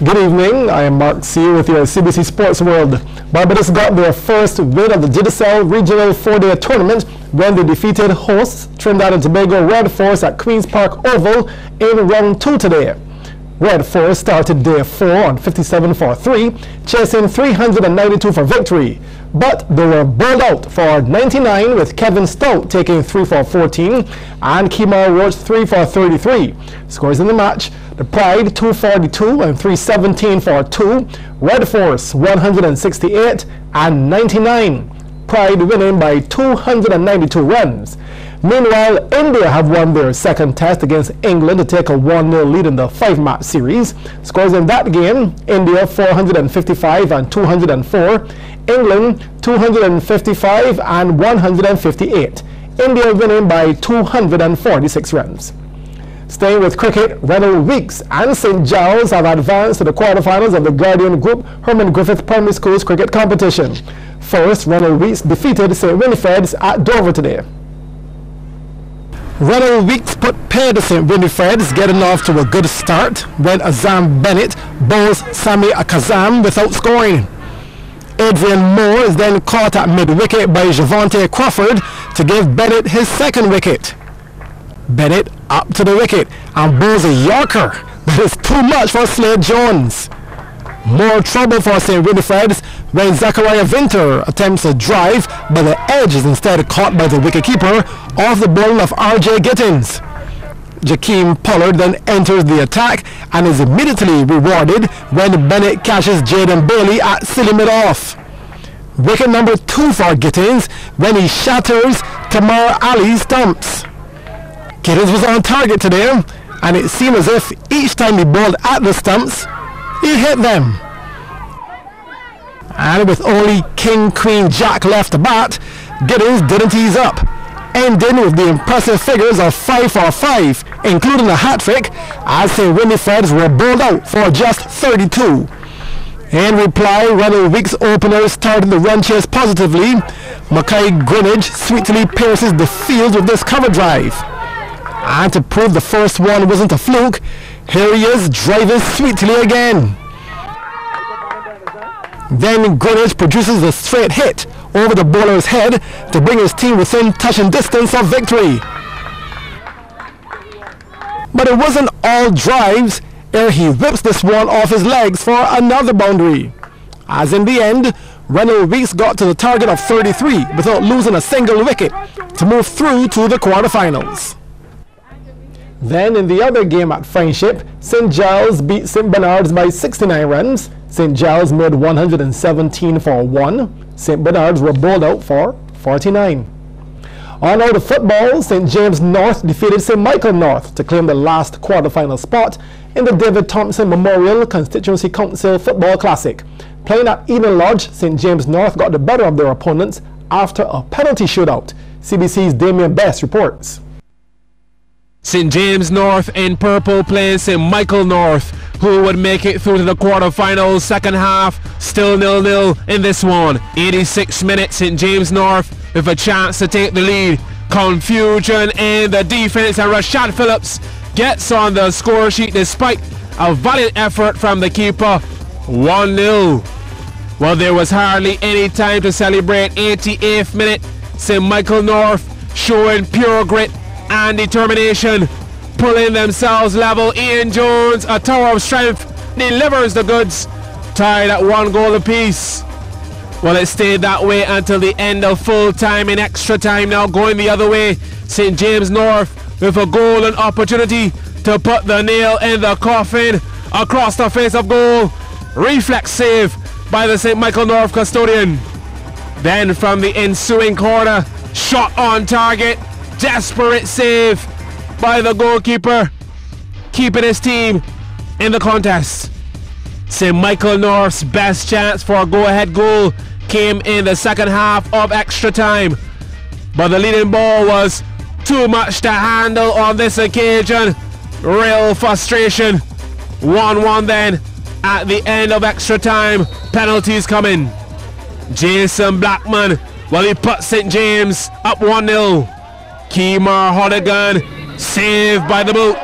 Good evening, I am Mark C. with your CBC Sports World. Barbados got their first win of the Digicel Regional 4-Day Tournament when they defeated hosts Trinidad and Tobago Red Force at Queen's Park Oval in round 2 today. Red Force started day 4 on 57 for 3, chasing 392 for victory. But they were bowled out for 99 with Kevin Stout taking 3 for 14 and Kemar Roach 3 for 33. Scores in the match: the Pride 242 and 317 for 2, Red Force 168 and 99. Pride winning by 292 runs. Meanwhile, India have won their second test against England to take a 1-0 lead in the 5-match series. Scores in that game: India 455 and 204, England 255 and 158. India winning by 246 runs. Staying with cricket, Rennell Weeks and St. Giles have advanced to the quarterfinals of the Guardian Group Herman Griffith Primary School's cricket competition. First, Rennell Weeks defeated St. Winifred's at Dover today. Rennell Weeks put paid to St. Winifred's, getting off to a good start when Azam Bennett bowls Sami Akazam without scoring. Adrian Moore is then caught at mid-wicket by Javante Crawford to give Bennett his second wicket. Bennett up to the wicket and bowls a Yorker that is too much for Slade Jones. More trouble for St. Winifred's when Zachariah Vinter attempts a drive, but the edge is instead caught by the wicketkeeper off the bowling of R.J. Gittins. Jakeem Pollard then enters the attack and is immediately rewarded when Bennett catches Jaden Bailey at silly mid-off. Wicket number 2 for Gittins when he shatters Tamar Ali's stumps. Gittins was on target today, and it seemed as if each time he bowled at the stumps, he hit them. And with only King, Queen, Jack left to bat, Gittins didn't ease up, ending with the impressive figures of 5 for 5, including a hat-trick, as St. Winifred's were bowled out for just 32. In reply, Rennell Weeks' openers started the run chase positively. Mackay Greenidge sweetly pierces the field with this cover drive. And to prove the first one wasn't a fluke, here he is driving sweetly again. Then Greenidge produces a straight hit over the bowler's head to bring his team within touching distance of victory. But it wasn't all drives ere he whips this one off his legs for another boundary. As in the end, Rennell Weeks got to the target of 33 without losing a single wicket to move through to the quarterfinals. Then in the other game at Friendship, St. Giles beat St. Bernard's by 69 runs. St. Giles made 117 for 1. St. Bernard's were bowled out for 49. On out of football, St. James North defeated St. Michael North to claim the last quarterfinal spot in the David Thompson Memorial Constituency Council Football Classic. Playing at Eden Lodge, St. James North got the better of their opponents after a penalty shootout. CBC's Damien Best reports. St. James North in purple playing St. Michael North, who would make it through to the quarterfinals. Second half, still 0-0 in this one. 86 minutes, St. James North with a chance to take the lead. Confusion in the defense, and Rashad Phillips gets on the score sheet despite a valiant effort from the keeper. 1-0. Well, there was hardly any time to celebrate. 88th minute, St. Michael North showing pure grit and determination, pulling themselves level. Ian Jones, a tower of strength, delivers the goods, tied at 1 goal apiece. Well, it stayed that way until the end of full time. In extra time now going the other way, St. James North with a golden opportunity to put the nail in the coffin across the face of goal. Reflex save by the St. Michael North custodian. Then from the ensuing corner, shot on target. Desperate save by the goalkeeper, keeping his team in the contest. St. Michael North's best chance for a go-ahead goal came in the second half of extra time, but the leading ball was too much to handle on this occasion. Real frustration. 1-1 then at the end of extra time. Penalties coming. Jason Blackman, well, he put St. James up 1-0. Kemar Hodigan saved by the boot.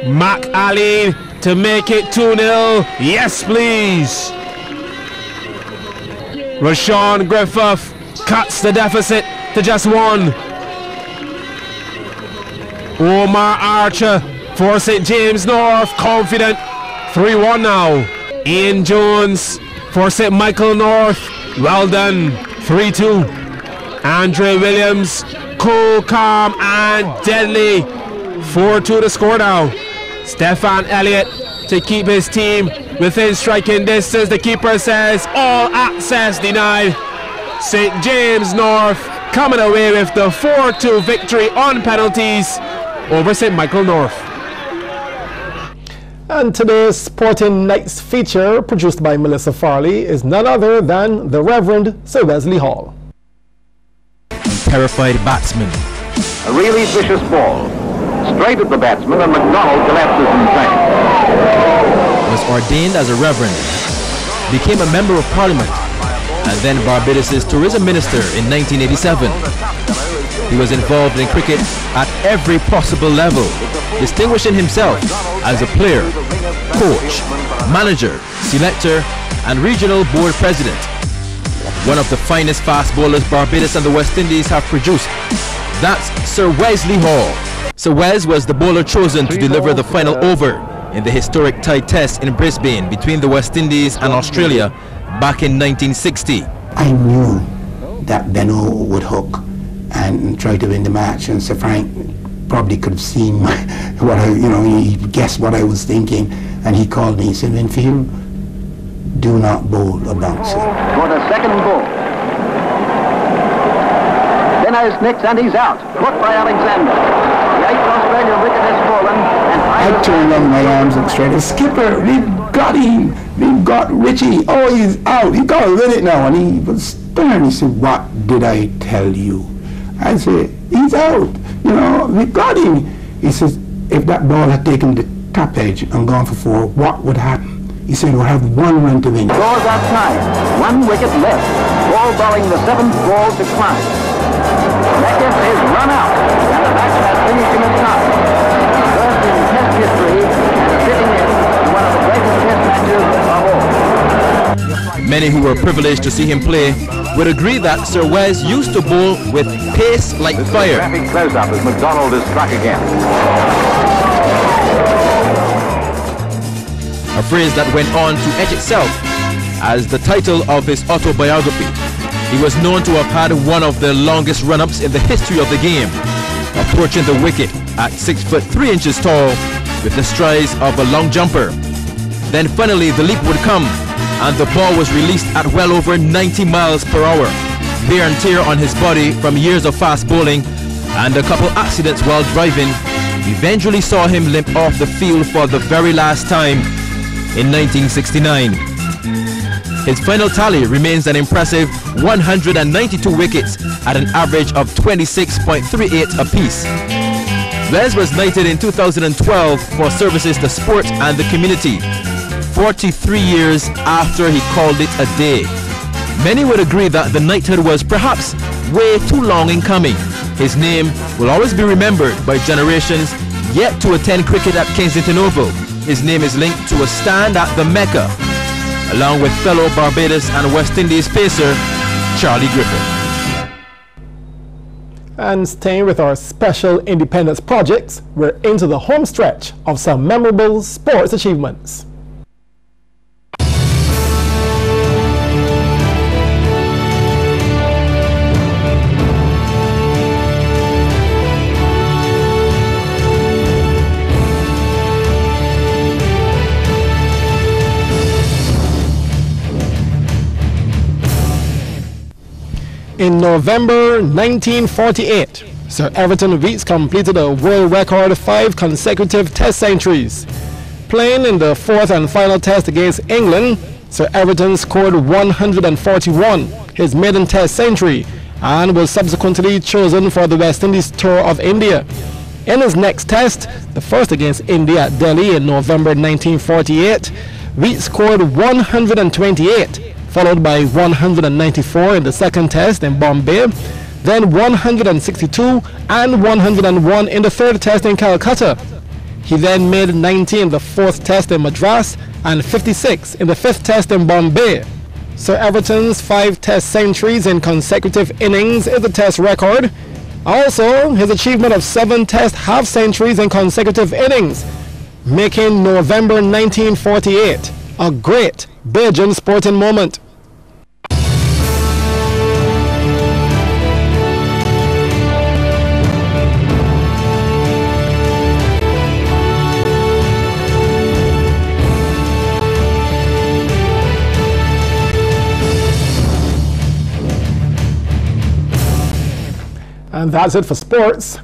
Mac Ali to make it 2-0. Yes, please. Rashawn Griffith cuts the deficit to just 1. Omar Archer for St. James North, confident. 3-1 now. Ian Jones for St. Michael North, well done. 3-2. Andre Williams, cool, calm and deadly. 4-2 to score now. Stefan Elliott to keep his team within striking distance. The keeper says all access denied. St. James North coming away with the 4-2 victory on penalties over St. Michael North. And today's Sporting Nights feature, produced by Melissa Farley, is none other than the Reverend Sir Wesley Hall. Terrified batsman. A really vicious ball. Straight at the batsman, and McDonald collapses in pain. Was ordained as a reverend. Became a member of parliament. And then Barbados' tourism minister in 1987. He was involved in cricket at every possible level, distinguishing himself as a player, coach, manager, selector, and regional board president. One of the finest fast bowlers Barbados and the West Indies have produced. That's Sir Wesley Hall. Sir Wes was the bowler chosen to deliver the final over in the historic tie test in Brisbane between the West Indies and Australia back in 1960. I knew that Benno would hook and try to win the match, and Sir Frank probably could have seen he guessed what I was thinking, and he called me. He said, "Winfield, do not bowl a bouncer." For the second ball. Benno's next, and he's out. Caught by Alexander. The 8th Australian wicket has fallen, and I turned on my arms and straight, "Skipper, we've got him. We've got Richie. Oh, he's out. He's got to win it now." And he was stern. He said, "What did I tell you?" I said, "He's out. We've got him." He says, "If that ball had taken the top edge and gone for 4, what would happen?" He said, "We'll have 1 run to win." Scores are tied. 1 wicket left. Ball bowling the 7th ball to Klein. Rackett is run out, and the batsman has finished in a tie. First in Test history, and sitting in one of the greatest Test matches of all. Many who were privileged to see him play would agree that Sir Wes used to bowl with pace like fire. Graphic close-up as McDonald is struck again. A phrase that went on to etch itself as the title of his autobiography. He was known to have had one of the longest run-ups in the history of the game, approaching the wicket at 6'3" tall with the strides of a long jumper. Then finally the leap would come, and the ball was released at well over 90 miles per hour. Wear and tear on his body from years of fast bowling and a couple accidents while driving eventually saw him limp off the field for the very last time in 1969. His final tally remains an impressive 192 wickets at an average of 26.38 apiece. Wes was knighted in 2012 for services to sport and the community, 43 years after he called it a day. Many would agree that the knighthood was perhaps way too long in coming. His name will always be remembered by generations yet to attend cricket at Kensington Oval. His name is linked to a stand at the Mecca, along with fellow Barbados and West Indies pacer Charlie Griffith. And staying with our special independence projects, we're into the home stretch of some memorable sports achievements. In November 1948, Sir Everton Weekes completed a world record 5 consecutive Test centuries. Playing in the 4th and final Test against England, Sir Everton scored 141, his maiden Test century, and was subsequently chosen for the West Indies tour of India. In his next Test, the first against India at Delhi in November 1948, Weekes scored 128. Followed by 194 in the second Test in Bombay, then 162 and 101 in the third Test in Calcutta. He then made 90 in the 4th Test in Madras and 56 in the 5th Test in Bombay. Sir Everton's 5 Test centuries in consecutive innings is a Test record. Also, his achievement of 7 Test half-centuries in consecutive innings, making November 1948 a great Bajan sporting moment. And that's it for sports.